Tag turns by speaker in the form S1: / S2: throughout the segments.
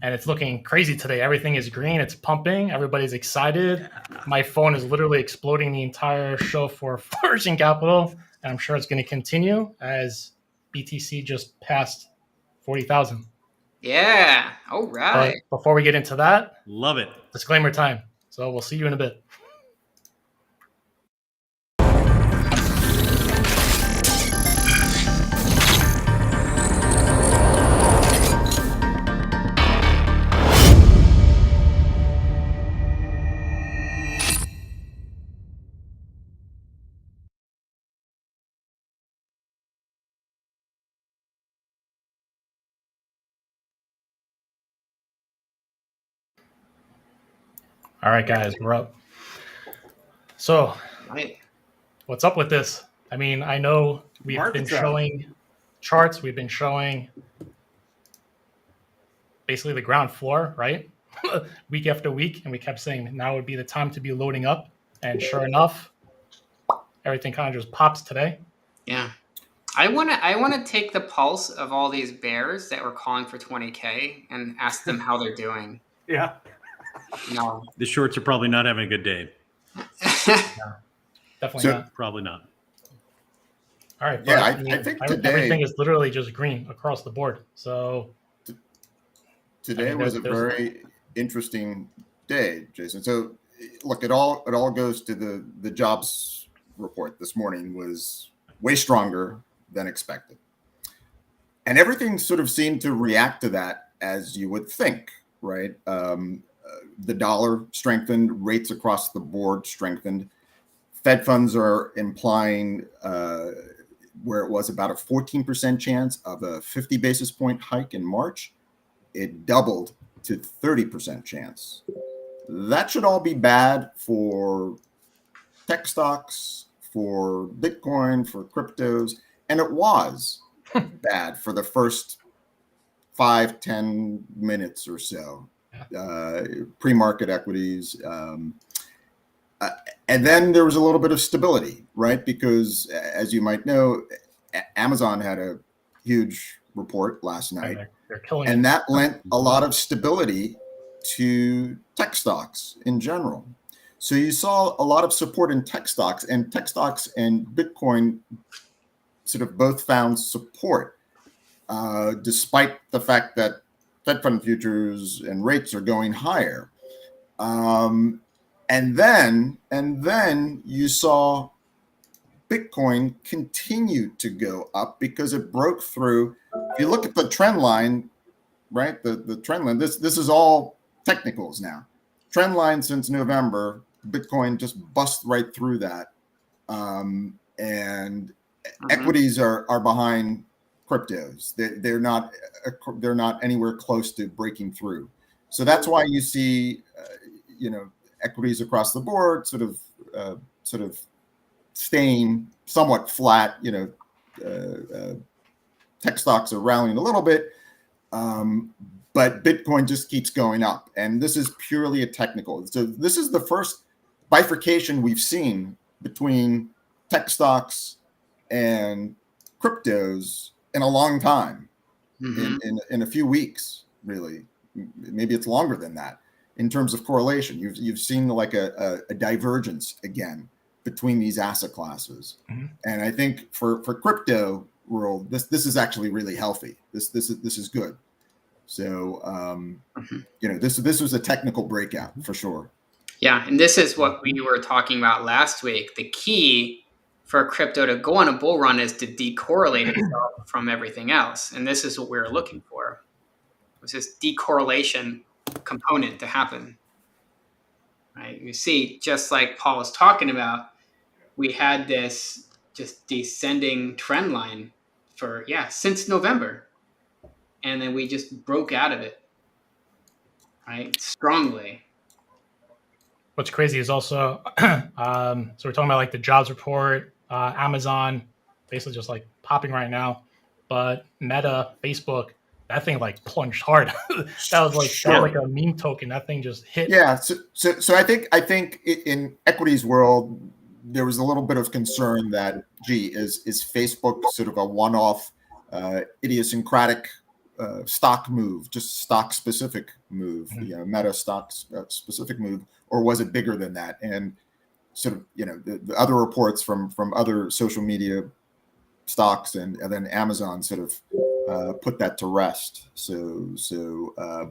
S1: and it's looking crazy today. Everything is green. It's pumping. Everybody's excited. My phone is literally exploding the entire show for Flourishing Capital, and I'm sure it's going to continue as BTC just passed 40,000.
S2: Yeah. All right.
S1: But before we get into that,
S3: Love it.
S1: disclaimer time. So we'll see you in a bit. All right, guys, we're up. So,
S2: Right.
S1: what's up with this? I mean, I know we've been
S3: Market's up.
S1: showing charts, we've been showing basically the ground floor, right? Week after week, and we kept saying now would be the time to be loading up. And sure enough, everything kind of just pops today.
S2: Yeah. I wanna take the pulse of all these bears that were calling for 20K and ask them how they're doing.
S3: Yeah.
S2: No.
S3: The shorts are probably not having a good day.
S1: Definitely
S4: So-
S1: not.
S3: Probably not.
S1: All right.
S4: Yeah,
S1: but,
S4: I
S1: mean,
S4: think
S1: everything
S4: today
S1: is literally just green across the board. So
S4: today
S1: I mean,
S4: was a very interesting day, Jason. So look, it all goes to the jobs report this morning was way stronger than expected. And everything sort of seemed to react to that as you would think, right? The dollar strengthened, rates across the board strengthened. Fed funds are implying where it was about a 14% chance of a 50 basis point hike in March, it doubled to 30% chance. That should all be bad for tech stocks, for Bitcoin, for cryptos, and it was bad for the first 5-10 minutes or so. Pre-market equities. And then there was a little bit of stability, right? Because as you might know, Amazon had a huge report last night.
S1: they're killing
S4: And
S1: it.
S4: that lent a lot of stability to tech stocks in general. So you saw a lot of support in tech stocks, and Bitcoin sort of both found support, despite the fact that Fed fund futures and rates are going higher. And then you saw Bitcoin continue to go up because it broke through. If you look at the trend line, right? The trend line, this is all technicals now. Trend line since November, Bitcoin just bust right through that. And equities are behind cryptos. They're not anywhere close to breaking through. So that's why you see, equities across the board sort of staying somewhat flat. Tech stocks are rallying a little bit, but Bitcoin just keeps going up. And this is purely a technical. So this is the first bifurcation we've seen between tech stocks and cryptos in a long time, in a few weeks, really. Maybe it's longer than that in terms of correlation. You've seen like a divergence again between these asset classes. And I think for crypto world, this is actually really healthy. This is good. So this was a technical breakout for sure.
S2: Yeah, and this is what we were talking about last week. The key for crypto to go on a bull run is to decorrelate itself from everything else. And this is what we were looking for. It was this decorrelation component to happen. Right? You see, just like Paul was talking about, we had this just descending trend line for, since November. And then we just broke out of it, right? Strongly.
S1: What's crazy is also, so we're talking about like the jobs report, Amazon, basically just like popping right now, but Meta, Facebook, that thing like plunged hard. that was like a meme token. That thing just hit.
S4: Yeah. So I think in equities world, there was a little bit of concern that, is Facebook sort of a one-off, idiosyncratic stock move, just stock specific move, Meta stocks specific move, or was it bigger than that? And sort of, the other reports from other social media stocks and then Amazon sort of put that to rest.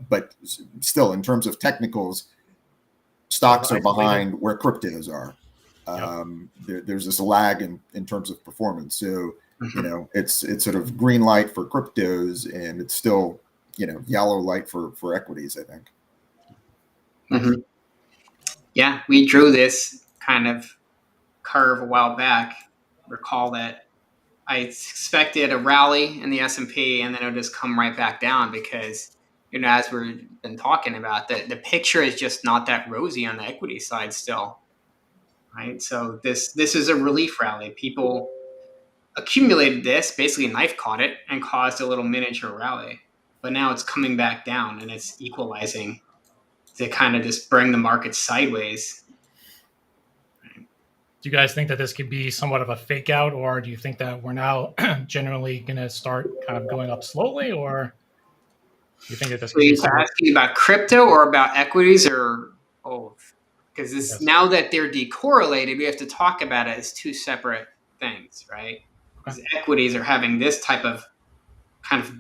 S4: But still, in terms of technicals, stocks are behind where cryptos are. There's this lag in terms of performance. So, it's sort of green light for cryptos, and it's still, yellow light for equities, I think.
S2: Mm-hmm. Yeah, we drew this kind of curve a while back. Recall that I expected a rally in the S&P, and then it'll just come right back down because, as we've been talking about, the picture is just not that rosy on the equity side still, right? So this is a relief rally. People accumulated this, basically knife caught it, and caused a little miniature rally. But now it's coming back down, and it's equalizing to kind of just bring the market sideways.
S1: Do you guys think that this could be somewhat of a fake out, or do you think that we're now generally going to start kind of going up slowly, or do you think that this could be
S2: somewhat... asking about crypto or about equities or both? Because now that they're decorrelated, we have to talk about it as two separate things, right? Because equities are having this type of kind of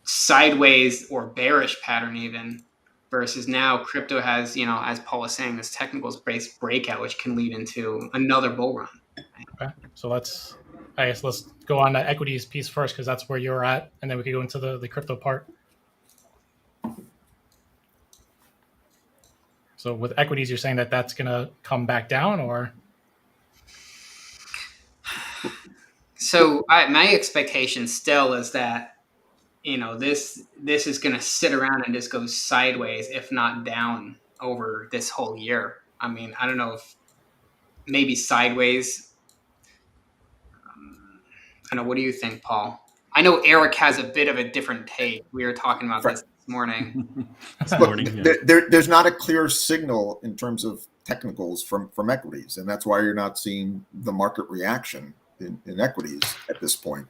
S2: sideways or bearish pattern even, versus now crypto has, as Paul was saying, this technicals-based breakout, which can lead into another bull run.
S1: Okay, so let's go on the equities piece first, because that's where you're at, and then we can go into the crypto part. So with equities, you're saying that that's going to come back down, or?
S2: So my expectation still is that, this is going to sit around and just go sideways, if not down, over this whole year. I mean, I don't know if maybe sideways. I don't know. What do you think, Paul? I know Eric has a bit of a different take. We were talking about this morning.
S4: There's not a clear signal in terms of technicals from equities, and that's why you're not seeing the market reaction in equities at this point.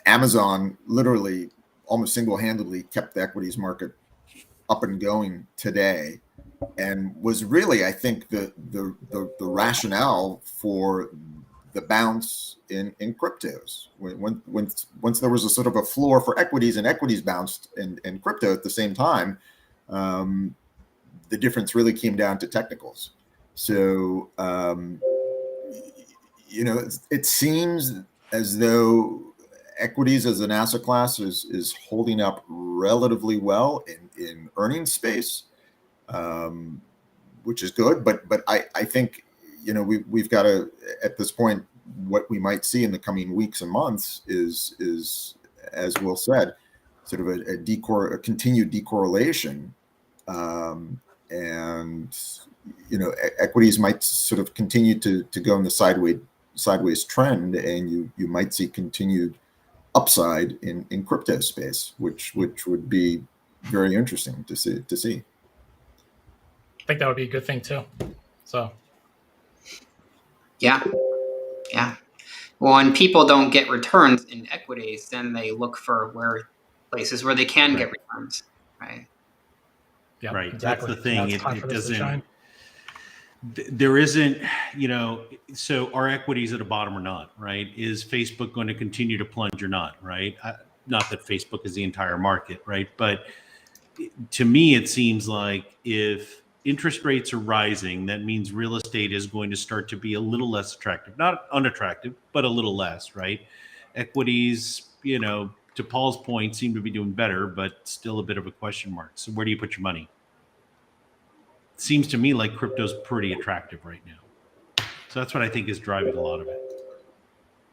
S4: Amazon literally almost single-handedly kept the equities market up and going today, and was really, I think, the rationale for the bounce in cryptos. Once there was a sort of a floor for equities, and equities bounced in crypto at the same time, the difference really came down to technicals. So it seems as though equities as an asset class is holding up relatively well in earnings space, which is good. But I think, we've got to, at this point, what we might see in the coming weeks and months is as Will said, sort of a continued decorrelation, and equities might sort of continue to go in the sideways trend, and you might see continued upside in crypto space, which would be very interesting to see.
S1: I think that would be a good thing too. So
S2: yeah. Well, when people don't get returns in equities, then they look for places where they can get returns, right?
S1: Yeah,
S3: right.
S1: Exactly.
S3: That's the thing.
S1: It doesn't.
S3: There isn't, so are equities at a bottom or not, right? Is Facebook going to continue to plunge or not, right? Not that Facebook is the entire market, right? But to me, it seems like if interest rates are rising, that means real estate is going to start to be a little less attractive, not unattractive, but a little less, right? Equities, to Paul's point, seem to be doing better, but still a bit of a question mark. So where do you put your money? Seems to me like crypto's pretty attractive right now. So that's what I think is driving a lot of it.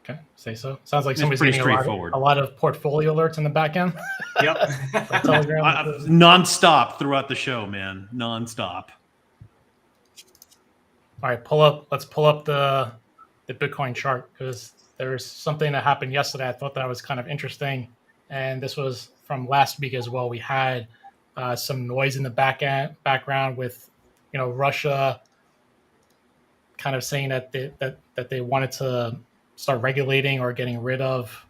S1: Okay, say so. Sounds like
S3: It's
S1: somebody's
S3: pretty
S1: getting
S3: straightforward.
S1: A lot of portfolio alerts in the back end.
S3: Yep.
S1: Telegram.
S3: Non-stop throughout the show, man. Non-stop.
S1: All right, let's pull up the Bitcoin chart, because there's something that happened yesterday. I thought that was kind of interesting, and this was from last week as well. We had some noise in the background with, Russia kind of saying that they wanted to start regulating or getting rid of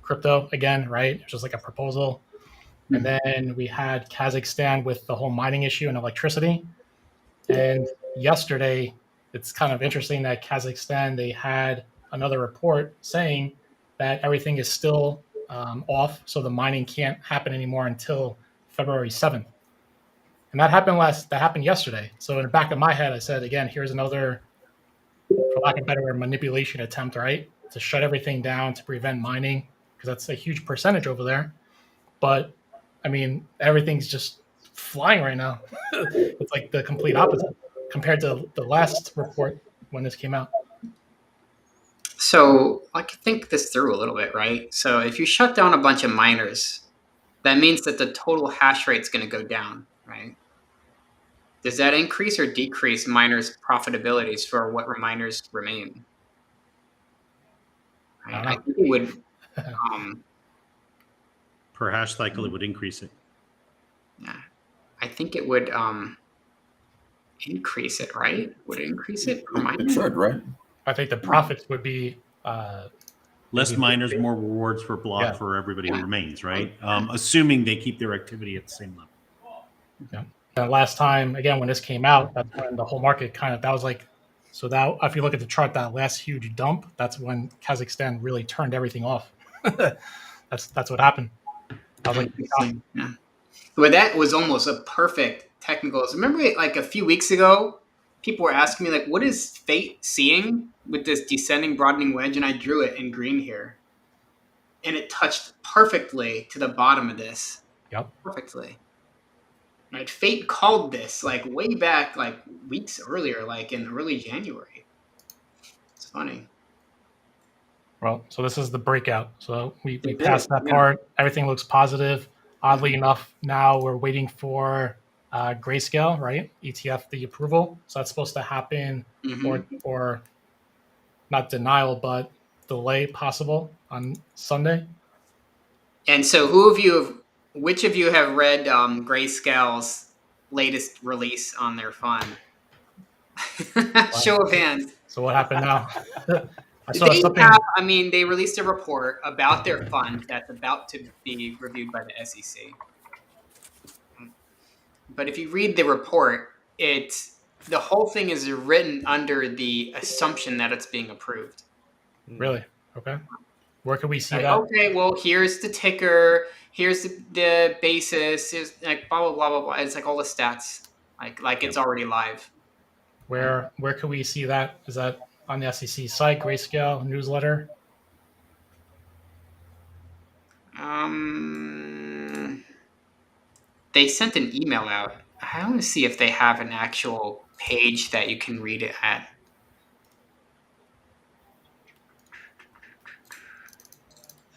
S1: crypto again, right? It was just like a proposal. And then we had Kazakhstan with the whole mining issue and electricity. And yesterday, it's kind of interesting that Kazakhstan, they had another report saying that everything is still off, so the mining can't happen anymore until February 7th. And that happened yesterday. So in the back of my head, I said, again, here's another, for lack of a better word, manipulation attempt, right? To shut everything down to prevent mining, because that's a huge percentage over there. But I mean, everything's just flying right now. It's like the complete opposite compared to the last report when this came out.
S2: So I could think this through a little bit, right? So if you shut down a bunch of miners, that means that the total hash rate is going to go down, right? Does that increase or decrease miners' profitabilities for what miners remain?
S1: I
S2: Right?
S1: don't
S2: I
S1: know.
S2: think it would. Um,
S3: Per hash cycle, it would increase it.
S2: yeah, I think it would increase it, right? Would it increase it per miner?
S4: It should, right?
S1: I think the profits would be
S3: Less miners, more rewards per block
S1: Yeah.
S3: for everybody who remains, right? Assuming they keep their activity at the same level.
S1: Yeah. And last time, again, when this came out, that's when the whole market that was like, so that if you look at the chart, that last huge dump, that's when Kazakhstan really turned everything off. That's what happened. I was like,
S2: Interesting. Yeah. But that was almost a perfect technical. Remember, like a few weeks ago, people were asking me, like, what is Fate seeing with this descending broadening wedge? And I drew it in green here. And it touched perfectly to the bottom of this.
S1: yep.
S2: Perfectly. Right? Fate called this like way back, like weeks earlier, like in early January. It's funny.
S1: Well, so this is the breakout. So we
S2: It
S1: passed
S2: did,
S1: that
S2: yeah.
S1: part. Everything looks positive. Oddly enough, now we're waiting for Grayscale, right? ETF, the approval. So that's supposed to happen, or not denial, but delay possible on Sunday.
S2: And so, which of you have read Grayscale's latest release on their fund? Show of hands.
S1: So what happened now? I saw
S2: They
S1: something.
S2: have, I mean, they released a report about their fund that's about to be reviewed by the SEC. But if you read the report, the whole thing is written under the assumption that it's being approved.
S1: Really? Okay. Where can we see
S2: Like,
S1: that?
S2: okay, well, here's the ticker, here's the basis, here's like blah blah blah blah blah. It's like all the stats, like it's already live.
S1: Where can we see that? Is that on the SEC site, Grayscale newsletter?
S2: They sent an email out. I want to see if they have an actual page that you can read it at.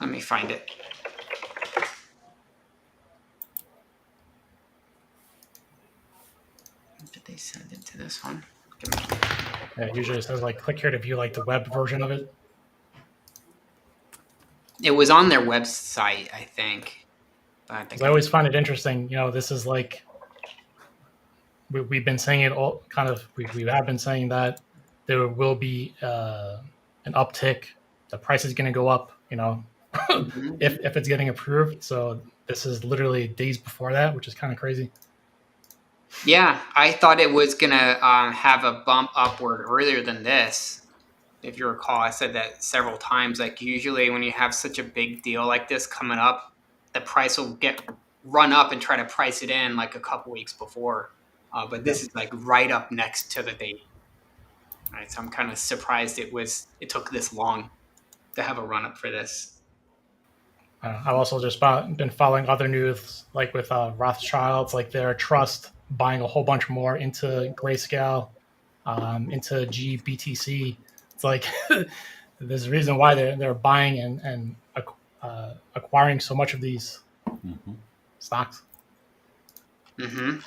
S2: Let me find it. Did they send it to this one?
S1: Yeah, usually it says like click here to view like the web version of it.
S2: It was on their website, I think.
S1: But I always find it interesting. This is like we've been saying it all. Kind of, we have been saying that there will be an uptick. The price is going to go up. If it's getting approved. So this is literally days before that, which is kind of crazy.
S2: Yeah, I thought it was going to have a bump upward earlier than this. If you recall, I said that several times. Like usually when you have such a big deal like this coming up, the price will get run up and try to price it in like a couple weeks before. But this is like right up next to the date. Right, so I'm kind of surprised it took this long to have a run up for this.
S1: I've also just been following other news, like with Rothschilds, like their trust buying a whole bunch more into Grayscale, into GBTC. It's like there's a reason why they're buying and acquiring so much of these stocks.
S2: Mm-hmm.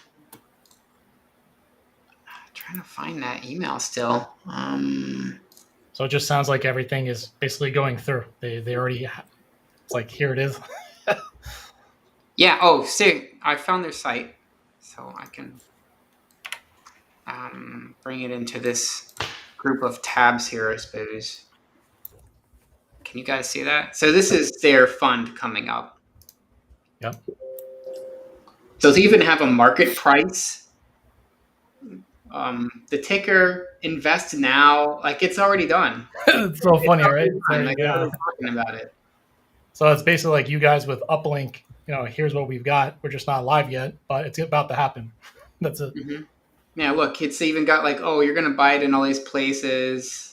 S2: Trying to find that email still.
S1: So it just sounds like everything is basically going through. They already. It's like here it is.
S2: Yeah. Oh, see, I found their site, so I can bring it into this group of tabs here, I suppose. Can you guys see that? So this is their fund coming up.
S1: Yep.
S2: So they even have a market price. The ticker invest now, like it's already done.
S1: It's so funny, right?
S2: Like,
S1: Yeah.
S2: we're talking about it.
S1: So it's basically like you guys with Uplink. Here's what we've got. We're just not live yet, but it's about to happen. That's it.
S2: Mm-hmm. Yeah, look, it's even got like, oh, you're gonna buy it in all these places.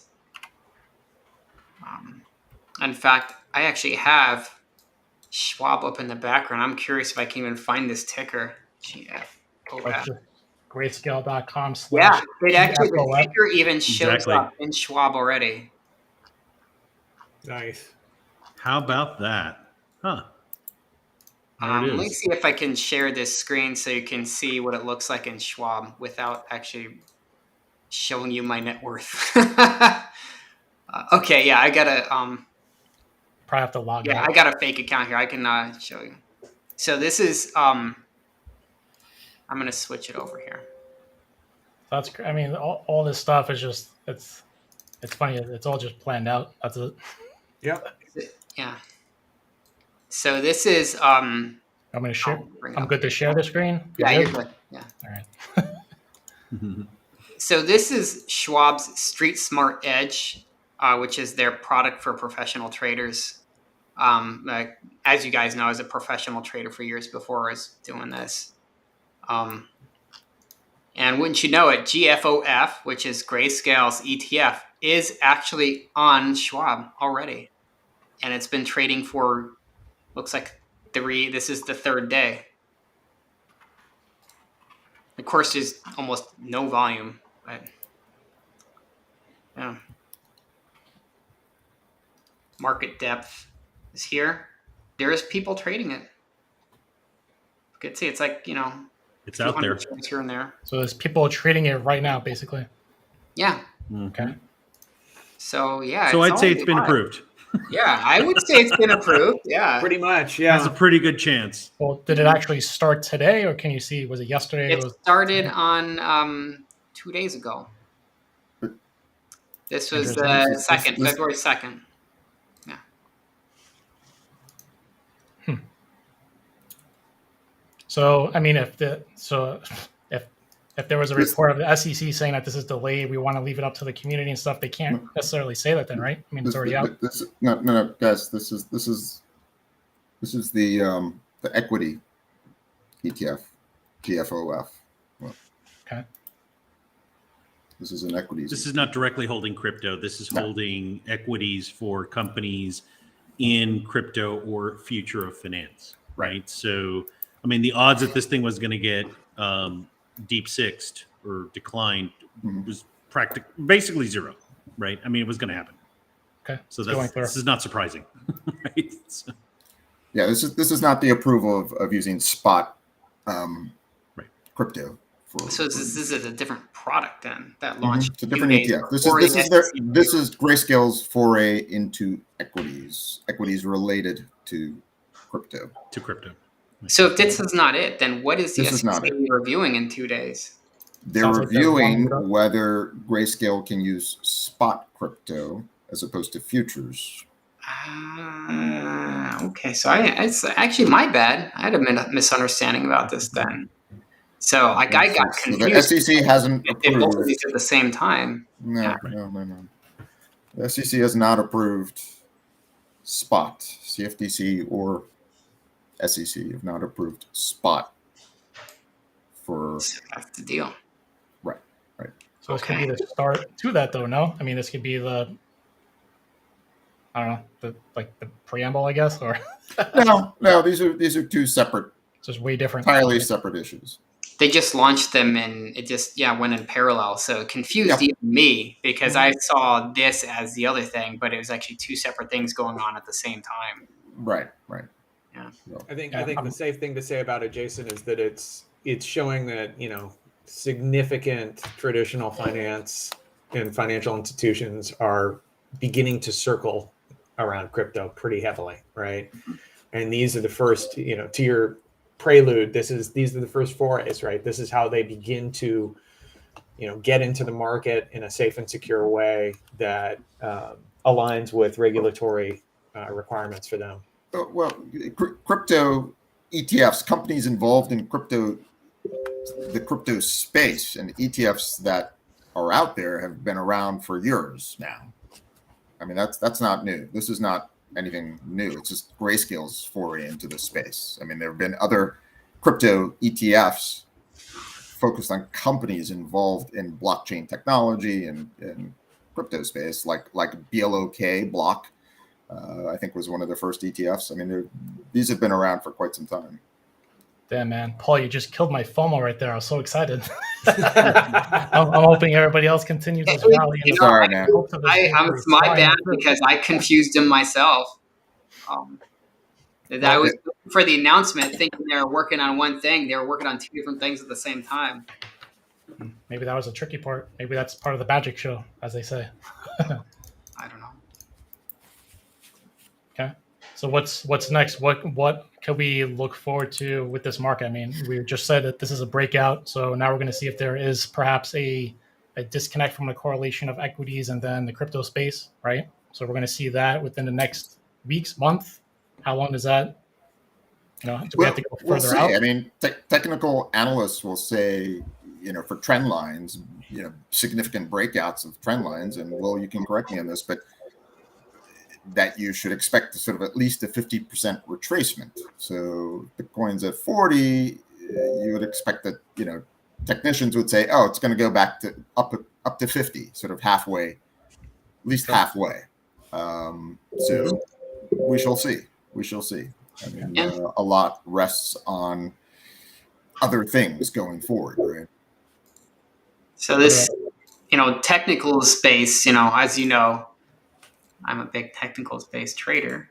S2: In fact, I actually have Schwab up in the background. I'm curious if I can even find this ticker. GFOF.
S1: Grayscale.com.
S2: Yeah, it actually, the
S1: GFOF.
S2: ticker even shows
S3: Exactly.
S2: up in Schwab already.
S5: Nice.
S3: How about that? Huh. There it
S2: Let me
S3: is.
S2: see if I can share this screen so you can see what it looks like in Schwab without actually showing you my net worth. Okay, yeah, I got a
S1: Probably have to log
S2: yeah,
S1: out.
S2: I got a fake account here. I can show you. So this is I'm gonna switch it over here.
S1: That's. I mean, all this stuff is just. It's funny. It's all just planned out. That's it.
S5: Yep.
S2: Yeah. So this is
S1: I'm gonna share.
S2: I'll bring it
S1: I'm
S2: up.
S1: good to share the screen.
S2: Yeah, you're good. Yeah.
S1: All right.
S2: So this is Schwab's Street Smart Edge, which is their product for professional traders. Like, as you guys know, I was a professional trader for years before I was doing this. And wouldn't you know it, GFOF, which is Grayscale's ETF, is actually on Schwab already. And it's been trading for, looks like this is the third day. Of course, there's almost no volume, but yeah. Market depth is here. There's people trading it. You can see it's like,
S3: It's out there.
S2: shares here and there.
S1: So there's people trading it right now, basically.
S2: Yeah.
S1: Okay.
S2: So yeah.
S3: So I'd say it's
S2: already
S3: been
S2: live.
S3: approved.
S2: Yeah, I would say it's been approved. Yeah.
S5: Pretty much.
S3: Has
S5: Yeah.
S3: a pretty good chance.
S1: Well, did it actually start today, or can you see? Was it yesterday?
S2: It started on 2 days ago. This was the
S1: Interesting.
S2: February 2nd. Yeah.
S1: So I mean, if there was a report of the SEC saying that this is delayed, we want to leave it up to the community and stuff. They can't necessarily say that, then, right? I mean, it's already out.
S4: No, guys. This is the equity ETF, GFOF.
S1: Okay.
S4: This is an equities.
S3: This is not directly holding crypto. This is
S4: No.
S3: holding equities for companies in crypto or future of finance, right? So, I mean, the odds that this thing was going to get deep sixed or declined was basically zero, right? I mean, it was going to happen.
S1: Okay.
S3: So
S1: it's going through.
S3: this is not surprising, right? So,
S4: Yeah, this is not the approval of using spot crypto.
S2: So this is a different product then that launched.
S4: It's a different
S2: 2 days
S4: ETF.
S2: before the SEC.
S4: This is Grayscale's foray into equities related to crypto.
S3: to crypto.
S2: So if this is not it, then what is the
S4: This is not
S2: SEC reviewing in 2 days?
S4: They're
S1: Sounds like they're
S4: reviewing
S1: warming it up.
S4: whether Grayscale can use spot crypto as opposed to futures.
S2: Okay, so it's actually my bad. I had a misunderstanding about this then. So I got
S4: So the
S2: confused.
S4: SEC hasn't
S2: If they both of
S4: approved.
S2: these at the same time.
S4: No. The SEC has not approved spot. CFTC or SEC have not approved spot for
S2: That's the deal.
S4: right.
S1: So this could be the start to that, though. No, I mean, this could be the. I don't know, the preamble, I guess, or
S4: No. These are two separate,
S1: just way different.
S4: entirely separate issues.
S2: They just launched them and it just went in parallel. So it confused even me because I saw this as the other thing, but it was actually two separate things going on at the same time.
S4: Right.
S2: Yeah.
S5: I think
S1: Yeah,
S5: the safe thing to say about it, Jason, is that it's showing that significant traditional finance and financial institutions are beginning to circle around crypto pretty heavily, right? And these are the first, to your prelude, these are the first forays, right? This is how they begin to, get into the market in a safe and secure way that aligns with regulatory requirements for them.
S4: Well, crypto ETFs, companies involved in the crypto space, and ETFs that are out there have been around for years now. I mean, that's not new. This is not anything new. It's just Grayscale's foray into the space. I mean, there have been other crypto ETFs focused on companies involved in blockchain technology and crypto space, like BLOK, Block, I think was one of the first ETFs. I mean, these have been around for quite some time.
S1: Damn, man. Paul, you just killed my FOMO right there. I was so excited. I'm hoping everybody else continues this rally.
S4: Sorry, man.
S2: It's my bad because I confused him myself. I was looking for the announcement thinking they were working on one thing. They were working on two different things at the same time.
S1: Maybe that was a tricky part. Maybe that's part of the magic show, as they say.
S2: I don't know.
S1: Okay. So what's next? What can we look forward to with this market? I mean, we just said that this is a breakout. So now we're going to see if there is perhaps a disconnect from the correlation of equities and then the crypto space, right? So we're going to see that within the next weeks, month. How long does that? Do we have to go further out?
S4: I mean, technical analysts will say, for trend lines, significant breakouts of trend lines, and Will, you can correct me on this, but that you should expect sort of at least a 50% retracement. So Bitcoin's at 40, you would expect that, technicians would say, oh, it's going to go back to up to 50, sort of halfway, at least halfway. So we shall see. We shall see. I mean, a lot rests on other things going forward, right?
S2: So this, technical space, as you know, I'm a big technical space trader.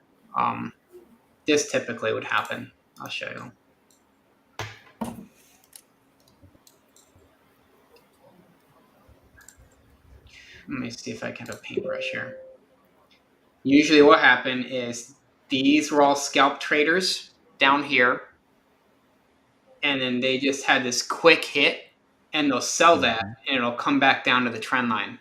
S2: This typically would happen. I'll show you. Let me see if I can have a paintbrush here. Usually what happened is these were all scalp traders down here. And then they just had this quick hit and they'll sell that and it'll come back down to the trend line.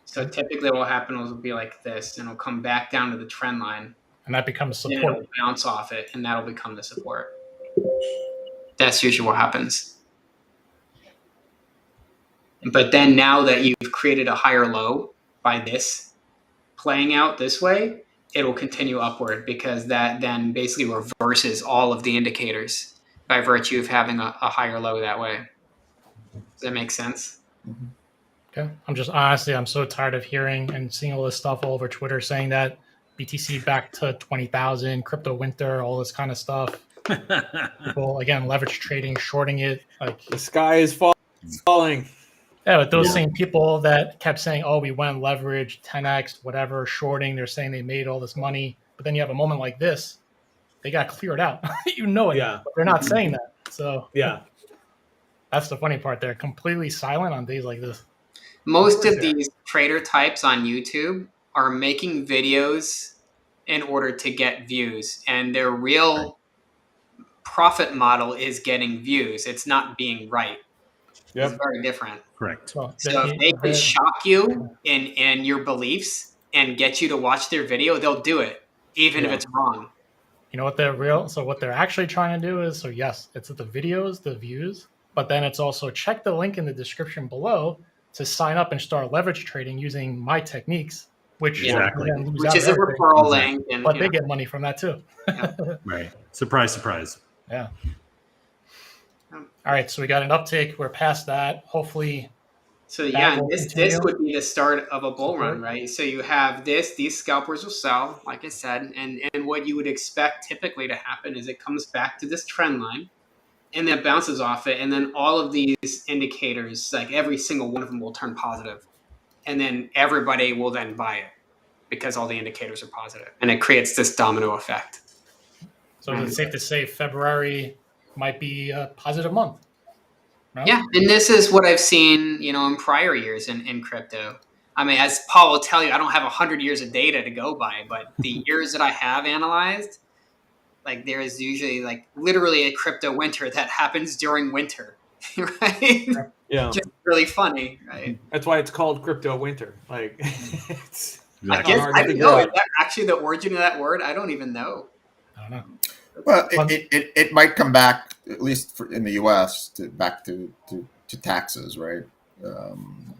S2: So typically what will happen will be like this, and it'll come back down to the trend line.
S1: And that becomes support.
S2: And it'll bounce off it, and that'll become the support. That's usually what happens. But then now that you've created a higher low by this playing out this way, it will continue upward because that then basically reverses all of the indicators by virtue of having a higher low that way. Does that make sense?
S4: Mm-hmm.
S1: Okay. I'm so tired of hearing and seeing all this stuff all over Twitter saying that BTC back to 20,000, crypto winter, all this kind of stuff. People, again, leverage trading, shorting it. Like
S5: the sky is falling.
S1: Yeah, but those same people that kept saying, oh, we went leverage, 10x, whatever, shorting, they're saying they made all this money. But then you have a moment like this, they got cleared out. It.
S5: Yeah.
S1: But they're not saying that. So
S5: yeah,
S1: that's the funny part. They're completely silent on days like this.
S2: Most of these trader types on YouTube are making videos in order to get views, and their real profit model is getting views. It's not being right.
S5: Yep.
S2: It's very different.
S3: Correct.
S2: So if they can shock you in your beliefs and get you to watch their video, they'll do it, even if it's wrong.
S1: You know what what they're actually trying to do is, so yes, it's the videos, the views, but then it's also check the link in the description below to sign up and start leverage trading using my techniques, which
S2: is a referral link.
S1: But they get money from that too.
S2: Yeah.
S3: Right. Surprise, surprise.
S1: Yeah. All right. So we got an uptick. We're past that. Hopefully.
S2: So yeah, this would be the start of a bull run, right? So you have these scalpers will sell, like I said, and what you would expect typically to happen is it comes back to this trend line and then bounces off it. And then all of these indicators, like every single one of them will turn positive. And then everybody will then buy it because all the indicators are positive. And it creates this domino effect.
S1: So is it safe to say February might be a positive month? No?
S2: Yeah, and this is what I've seen, in prior years in crypto. I mean, as Paul will tell you, I don't have 100 years of data to go by, but the years that I have analyzed, like there is usually like literally a crypto winter that happens during winter, right?
S5: Yeah.
S2: Just really funny, right?
S5: That's why it's called crypto winter. Like,
S2: I guess I don't know. Is that actually the origin of that word? I don't even know.
S1: I don't know.
S4: Well, it might come back, at least in the U.S., back to taxes, right? So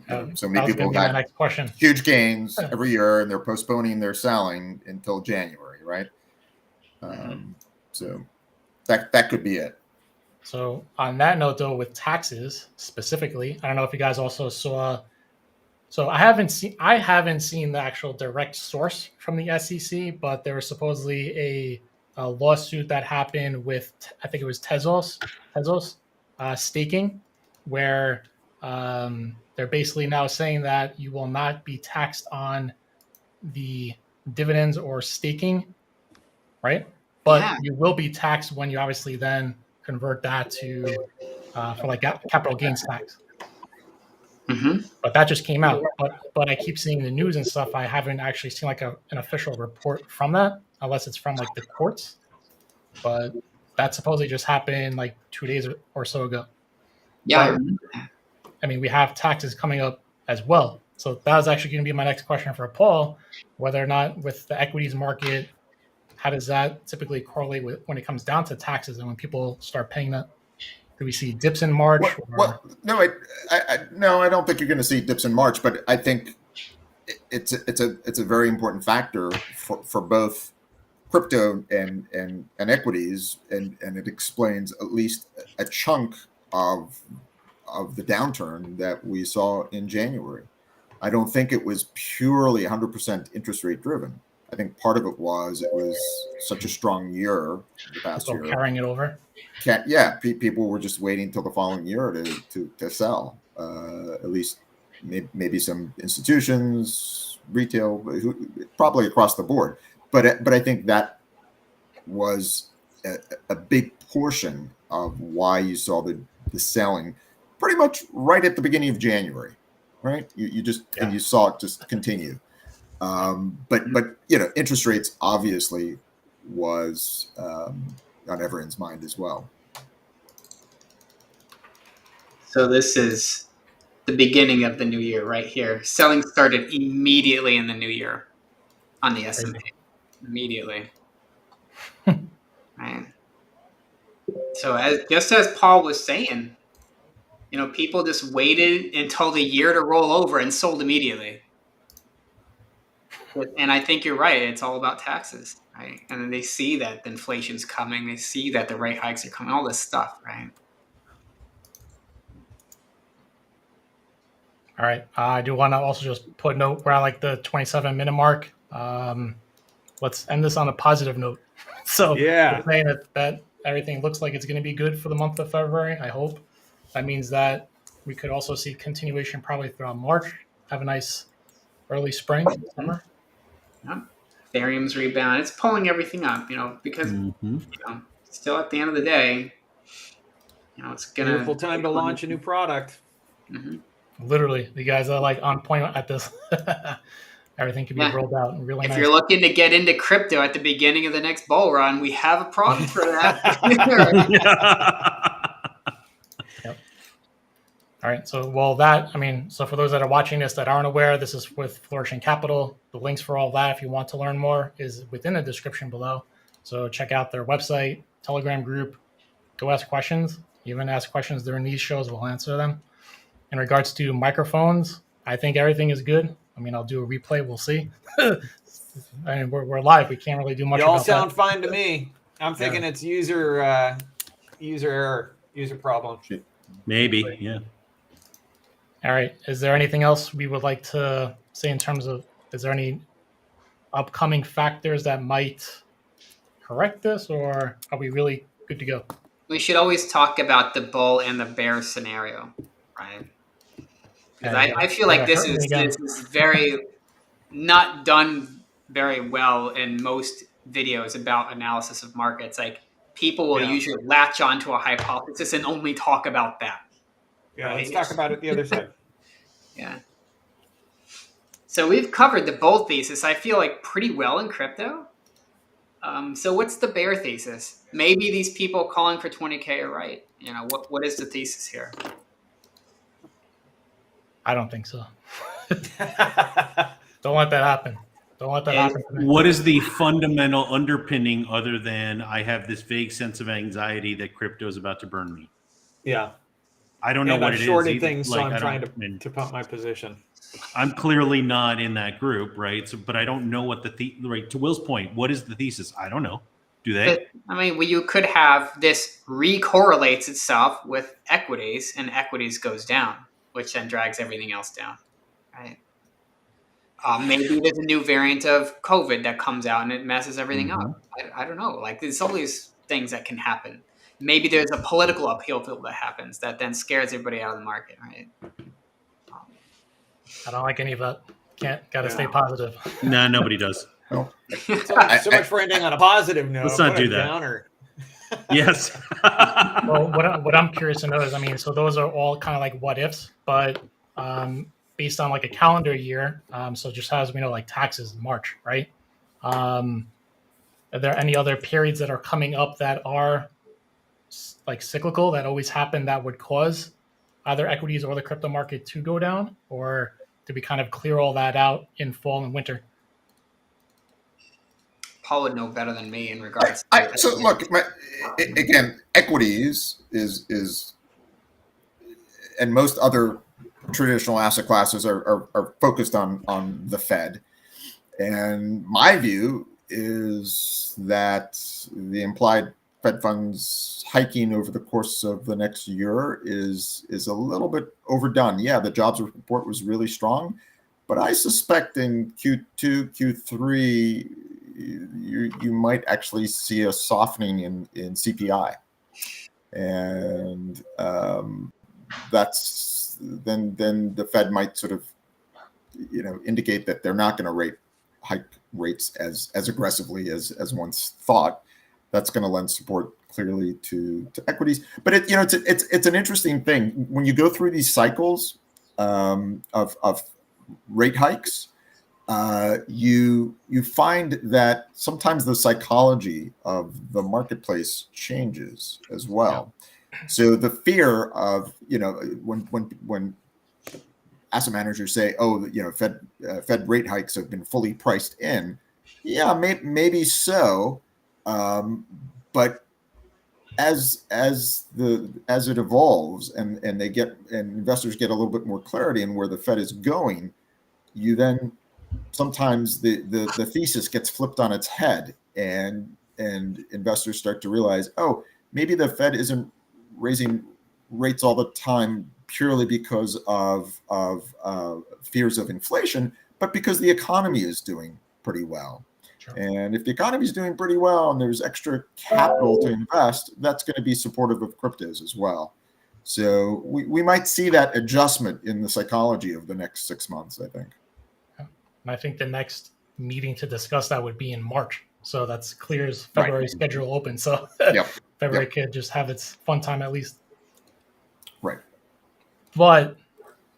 S1: That
S4: many
S1: was
S4: people
S1: going to be my
S4: got
S1: next question.
S4: huge gains every year, and they're postponing their selling until January, right? So that could be it.
S1: So on that note, though, with taxes specifically, I don't know if you guys also saw. So I haven't seen the actual direct source from the SEC, but there was supposedly a lawsuit that happened with, I think it was Tezos staking, where they're basically now saying that you will not be taxed on the dividends or staking, right? But
S2: Yeah.
S1: you will be taxed when you obviously then convert that to for like capital gains tax.
S2: Mm-hmm.
S1: But that just came out. But I keep seeing the news and stuff. I haven't actually seen like an official report from that, unless it's from like the courts. But that supposedly just happened like 2 days or so ago.
S2: Yeah, I
S1: But
S2: remember that.
S1: I mean, we have taxes coming up as well. So that was actually going to be my next question for Paul, whether or not with the equities market, how does that typically correlate with when it comes down to taxes and when people start paying that? Do we see dips in March?
S4: No, I don't think you're going to see dips in March, but I think it's a very important factor for both crypto and equities, and it explains at least a chunk of the downturn that we saw in January. I don't think it was purely 100% interest rate driven. I think part of it was such a strong year the past
S1: people
S4: year.
S1: carrying it over?
S4: People were just waiting until the following year to sell. At least maybe some institutions, retail, probably across the board. But I think that was a big portion of why you saw the selling pretty much right at the beginning of January, right? And you saw it just continue. But interest rates obviously was on everyone's mind as well.
S2: So this is the beginning of the new year right here. Selling started immediately in the new year on the S&P. Immediately. Right. So just as Paul was saying, people just waited until the year to roll over and sold immediately. And I think you're right. It's all about taxes, right? And then they see that the inflation's coming. They see that the rate hikes are coming. All this stuff, right?
S1: All right. I do want to also just put a note. We're at like the 27-minute mark. Let's end this on a positive note. So
S5: Yeah.
S1: we're saying that everything looks like it's going to be good for the month of February. I hope that means that we could also see continuation probably throughout March. Have a nice early spring, summer.
S2: Yep. Ethereum's rebound. It's pulling everything up, because still at the end of the day, it's gonna
S5: Beautiful time to launch a new product.
S2: Mm-hmm.
S1: Literally, the guys are like on point at this. Everything can be rolled out and really
S2: if
S1: nice.
S2: you're looking to get into crypto at the beginning of the next bull run, we have a product for that.
S1: Yep. All right. So, so for those that are watching this that aren't aware, this is with Flourishing Capital. The links for all that, if you want to learn more, is within the description below. So check out their website, Telegram group. Go ask questions. Even ask questions during these shows, we'll answer them. In regards to microphones, I think everything is good. I mean, I'll do a replay. We'll see. I mean, we're live. We can't really do much.
S5: Y'all
S1: about
S5: sound
S1: that.
S5: fine to me. I'm thinking it's user error, user problem.
S3: Maybe, yeah.
S1: All right. Is there anything else we would like to say in terms of, is there any upcoming factors that might correct this, or are we really good to go?
S2: We should always talk about the bull and the bear scenario, right? Because I feel like this is very not done very well in most videos about analysis of markets. Like people will usually latch onto a hypothesis and only talk about that.
S5: Yeah,
S2: right?
S5: Let's talk about it the other side.
S2: Yeah. So we've covered the bull thesis, I feel like, pretty well in crypto. So what's the bear thesis? Maybe these people calling for 20K are right. What is the thesis here?
S1: I don't think so. Don't let that happen. Don't let that
S2: And
S1: happen to me.
S3: What is the fundamental underpinning other than I have this vague sense of anxiety that crypto is about to burn me?
S5: Yeah.
S3: I don't know
S5: And
S3: what
S5: I've
S3: it is
S5: shorted
S3: either.
S5: things, so
S3: Like,
S5: I'm
S3: I
S5: trying
S3: don't. I mean,
S5: to pump my position.
S3: I'm clearly not in that group, right? So, but I don't know what right. To Will's point, what is the thesis? I don't know. Do they?
S2: but, I mean, well, you could have this recorrelates itself with equities, and equities goes down, which then drags everything else down, right? Maybe there's a new variant of COVID that comes out and it messes everything up. I don't know. Like, there's all these things that can happen. Maybe there's a political upheaval that happens that then scares everybody out of the market, right?
S1: I don't like any of that. Gotta
S5: Yeah.
S1: stay positive.
S3: No, nobody does.
S4: No.
S5: So much for ending on a positive note.
S3: Let's not
S5: What a
S3: do that.
S5: downer.
S3: Yes.
S1: Well, what I'm curious to know is, I mean, so those are all kind of like what ifs, but based on like a calendar year, so just as we know, like taxes in March, right? Are there any other periods that are coming up that are like cyclical that always happen that would cause either equities or the crypto market to go down, or did we kind of clear all that out in fall and winter?
S2: Paul would know better than me in regards.
S4: So look, again, equities is, and most other traditional asset classes are focused on the Fed. And my view is that the implied Fed funds hiking over the course of the next year is a little bit overdone. Yeah, the jobs report was really strong, but I suspect in Q2, Q3, you might actually see a softening in CPI, and that's then the Fed might sort of indicate that they're not going to hike rates as aggressively as once thought. That's going to lend support clearly to equities. But it's an interesting thing when you go through these cycles of rate hikes. You find that sometimes the psychology of the marketplace changes as well. So the fear of when asset managers say, "Oh, Fed rate hikes have been fully priced in," yeah, maybe so, but as it evolves and investors get a little bit more clarity in where the Fed is going, you then sometimes the thesis gets flipped on its head, and investors start to realize, oh, maybe the Fed isn't raising rates all the time purely because of fears of inflation, but because the economy is doing pretty well. Sure. And if the economy is doing pretty well and there's extra capital to invest, that's going to be supportive of cryptos as well. So we might see that adjustment in the psychology of the next 6 months, I think.
S1: And I think the next meeting to discuss that would be in March. So that's clear as February schedule open. So February could just have its fun time at least.
S4: Right.
S1: But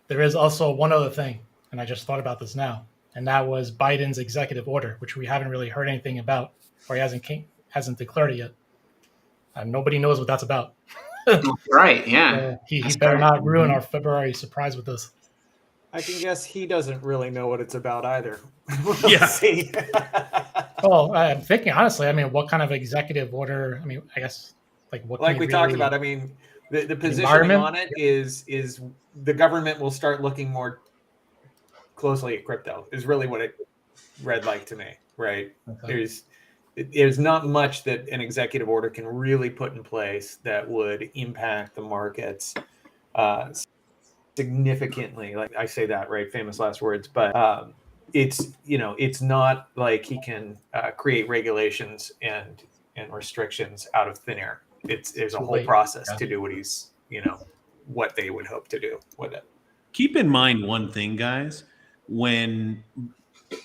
S1: there is also one other thing, and I just thought about this now, and that was Biden's executive order, which we haven't really heard anything about, or he hasn't declared it yet. And nobody knows what that's about.
S2: Right, yeah.
S1: So he better not ruin our February surprise with this.
S5: I can guess he doesn't really know what it's about either.
S3: Yeah.
S5: See.
S1: Well, I'm thinking honestly. I mean, what kind of executive order? I mean, I guess what?
S5: Like we talked about. I mean, the positioning on it is the government will start looking more closely at crypto. Is really what it read like to me. Right? Okay. There's not much that an executive order can really put in place that would impact the markets significantly. Like I say that, right? Famous last words. But it's not like he can create regulations and restrictions out of thin air. There's a whole process to do what he's, what they would hope to do with it.
S3: Keep in mind one thing, guys. When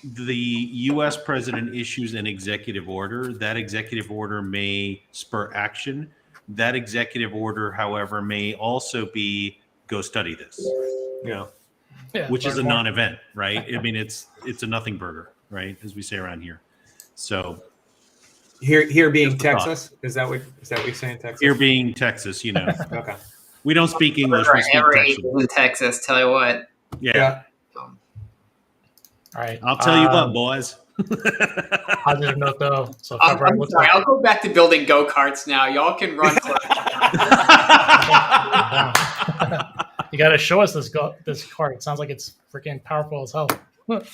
S3: the U.S. president issues an executive order, that executive order may spur action. That executive order, however, may also be go study this. Yeah, which is a non-event, right? I mean, it's a nothing burger, right? As we say around here. So
S5: here being Texas, is that what you're saying? Texas.
S3: Here being Texas,
S5: Okay.
S3: We don't speak English. We speak Texas.
S2: In Texas, tell you what.
S3: Yeah.
S1: All right.
S3: I'll tell you what, boys.
S1: Positive note though. So
S2: I'm
S1: February looks
S2: sorry.
S1: like
S2: I'll go back to building go-karts now. Y'all can run.
S1: you got to show us this card. It sounds like it's freaking powerful as hell.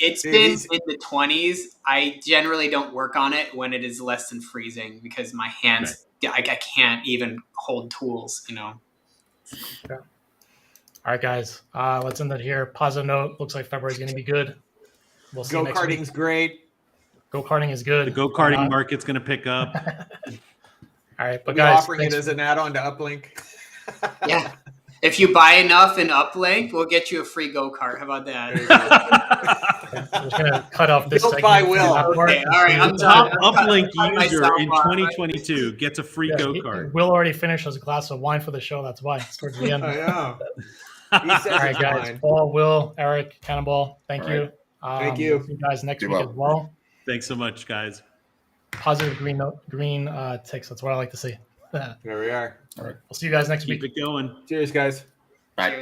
S2: It's
S5: Dude,
S2: been
S5: he's-
S2: in the 20s. I generally don't work on it when it is less than freezing because my hands, I can't even hold tools, you know.
S1: All right, guys. Let's end it here. Positive note. Looks like February's going to be good. We'll see you next week.
S5: Go-karting's great.
S1: Go-karting is good.
S3: The go-karting market's going to pick up.
S1: All right, but
S5: We'll be
S1: guys,
S5: offering it as an add-on to Uplink.
S2: Yeah. If you buy enough in Uplink, we'll get you a free go-kart. How about that?
S1: we're just gonna cut off this.
S5: Built
S1: segment
S5: by
S1: from
S5: Will.
S1: that part.
S2: Okay, all right, I'm
S3: Top
S2: done.
S3: Uplink
S2: I'm
S3: user
S2: myself
S3: in
S2: off.
S3: 2022 gets a free
S1: Yeah,
S3: go-kart.
S1: Will already finished his glass of wine for the show. That's why it's towards the end.
S5: I know. He says
S1: All right,
S5: it's
S1: guys.
S5: fine.
S1: Paul, Will, Eric, Cannonball. Thank
S4: All
S1: you.
S4: right.
S5: Thank you.
S1: We'll see you guys next
S4: Do
S1: week
S4: well.
S1: as well.
S3: Thanks so much, guys.
S1: Positive green ticks. That's what I like to see.
S5: There we are.
S1: We'll see you guys next week.
S3: Keep it going.
S5: Cheers, guys.